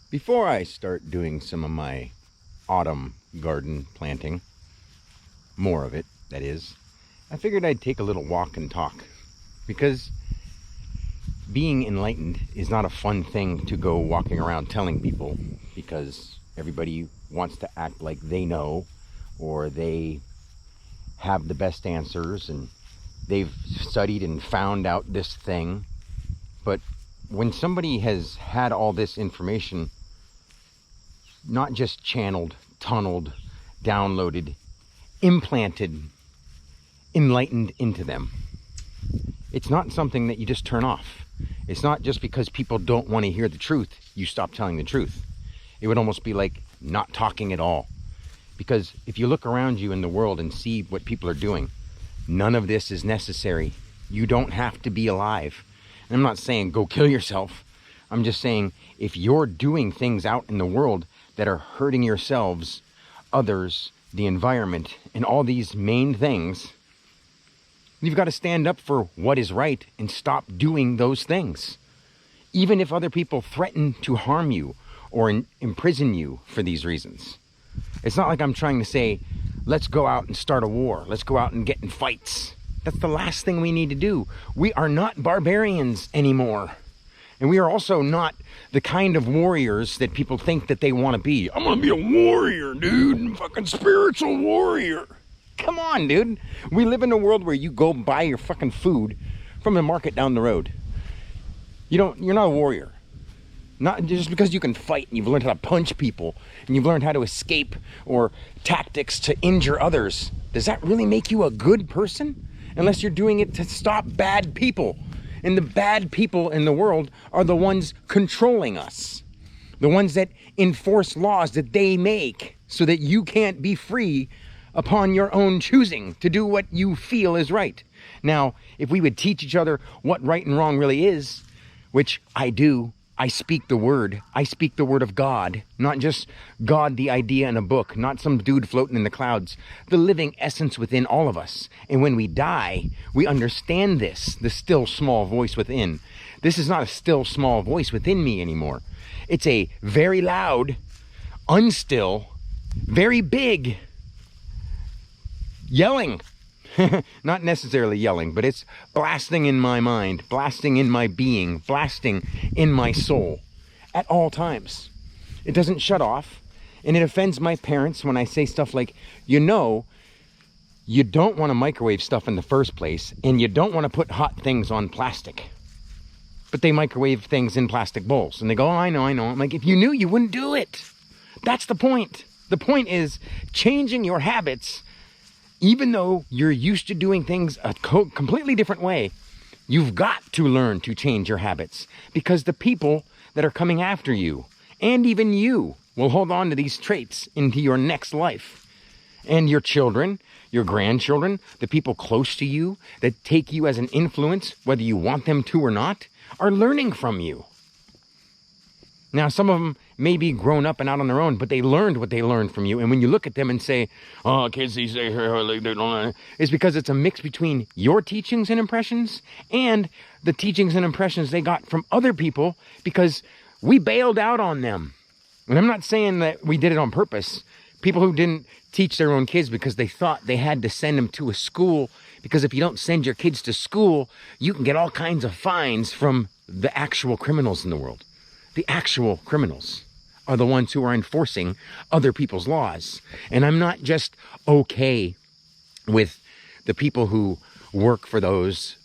Before I start doing some of my autumn garden planting, more of it, that is, I figured I'd take a little walk and talk. Because being enlightened is not a fun thing to go walking around telling people, because everybody wants to act like they know, or they have the best answers, and they've studied and found out this thing. But when somebody has had all this information, not just channeled, tunneled, downloaded, implanted, enlightened into them, it's not something that you just turn off. It's not just because people don't want to hear the truth, you stop telling the truth. It would almost be like not talking at all. Because if you look around you in the world and see what people are doing, none of this is necessary. You don't have to be alive. And I'm not saying go kill yourself. I'm just saying if you're doing things out in the world that are hurting yourselves, others, the environment, and all these main things, you've got to stand up for what is right and stop doing those things. Even if other people threaten to harm you or imprison you for these reasons. It's not like I'm trying to say, let's go out and start a war. Let's go out and get in fights. That's the last thing we need to do. We are not barbarians anymore. And we are also not the kind of warriors that people think that they want to be. I'm going to be a warrior, dude. I'm a fucking spiritual warrior. Come on, dude. We live in a world where you go buy your fucking food from the market down the road. You're not a warrior. Not just because you can fight and you've learned how to punch people and you've learned how to escape or tactics to injure others. Does that really make you a good person? Unless you're doing it to stop bad people. And the bad people in the world are the ones controlling us. The ones that enforce laws that they make so that you can't be free upon your own choosing to do what you feel is right. Now, if we would teach each other what right and wrong really is, which I do, I speak the word of God, not just God, the idea in a book, not some dude floating in the clouds, the living essence within all of us. And when we die, we understand this, the still small voice within. This is not a still small voice within me anymore. It's a very loud, unstill, very big, yelling. Not necessarily yelling, but it's blasting in my mind, blasting in my being, blasting in my soul at all times. It doesn't shut off, and it offends my parents when I say stuff like, you don't want to microwave stuff in the first place, and you don't want to put hot things on plastic. But they microwave things in plastic bowls, and they go, oh, I know. I'm like, if you knew, you wouldn't do it. That's the point. The point is changing your habits. Even though you're used to doing things a completely different way, you've got to learn to change your habits, because the people that are coming after you, and even you, will hold on to these traits into your next life. And your children, your grandchildren, the people close to you that take you as an influence, whether you want them to or not, are learning from you. Now, some of them may be grown up and out on their own, but they learned what they learned from you. And when you look at them and say, oh, kids these days, it's because it's a mix between your teachings and impressions and the teachings and impressions they got from other people, because we bailed out on them. And I'm not saying that we did it on purpose. People who didn't teach their own kids because they thought they had to send them to a school, because if you don't send your kids to school, you can get all kinds of fines from the actual criminals in the world. The actual criminals are the ones who are enforcing other people's laws. And I'm not just okay with the people who work for those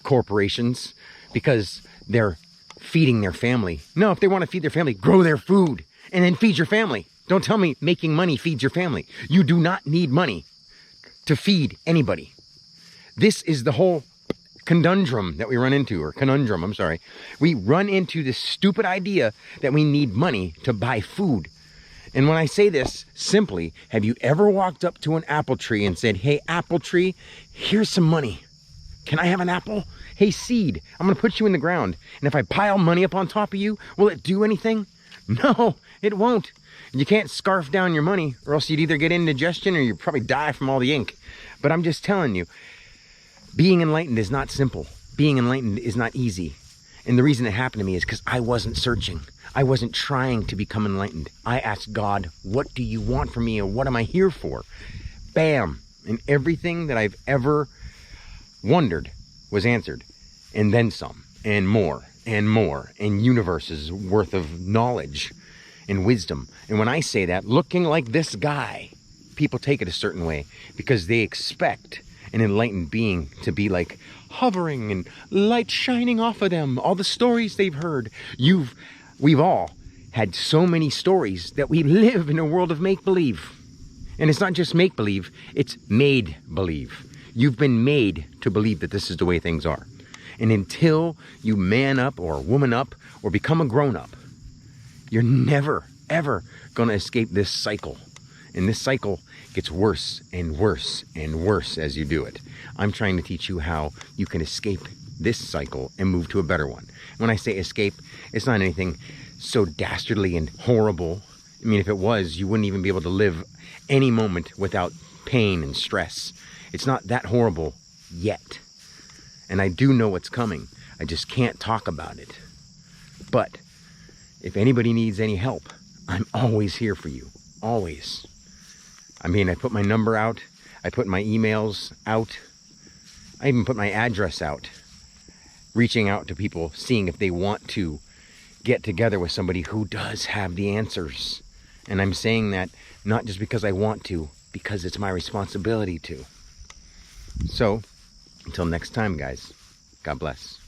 corporations because they're feeding their family. No, if they want to feed their family, grow their food and then feed your family. Don't tell me making money feeds your family. You do not need money to feed anybody. This is the whole conundrum that we run into, or conundrum, I'm sorry. We run into this stupid idea that we need money to buy food. And when I say this simply, have you ever walked up to an apple tree and said, hey, apple tree, here's some money. Can I have an apple? Hey, seed, I'm going to put you in the ground. And if I pile money up on top of you, will it do anything? No, it won't. You can't scarf down your money, or else you'd either get indigestion or you'd probably die from all the ink. But I'm just telling you, being enlightened is not simple. Being enlightened is not easy. And the reason it happened to me is because I wasn't searching. I wasn't trying to become enlightened. I asked God, what do you want from me, and what am I here for? Bam! And everything that I've ever wondered was answered. And then some, and more, and universes worth of knowledge and wisdom. And when I say that, looking like this guy, people take it a certain way because they expect an enlightened being to be like hovering and light shining off of them. All the stories they've heard. We've all had so many stories that we live in a world of make-believe. And it's not just make-believe, it's made-believe. You've been made to believe that this is the way things are. And until you man up or woman up or become a grown-up, you're never, ever going to escape this cycle. And this cycle gets worse and worse and worse as you do it. I'm trying to teach you how you can escape this cycle and move to a better one. When I say escape, it's not anything so dastardly and horrible. I mean, if it was, you wouldn't even be able to live any moment without pain and stress. It's not that horrible yet. And I do know what's coming. I just can't talk about it. But if anybody needs any help, I'm always here for you. Always. I mean, I put my number out. I put my emails out. I even put my address out. Reaching out to people, seeing if they want to get together with somebody who does have the answers. And I'm saying that not just because I want to, because it's my responsibility to. So, until next time, guys, God bless.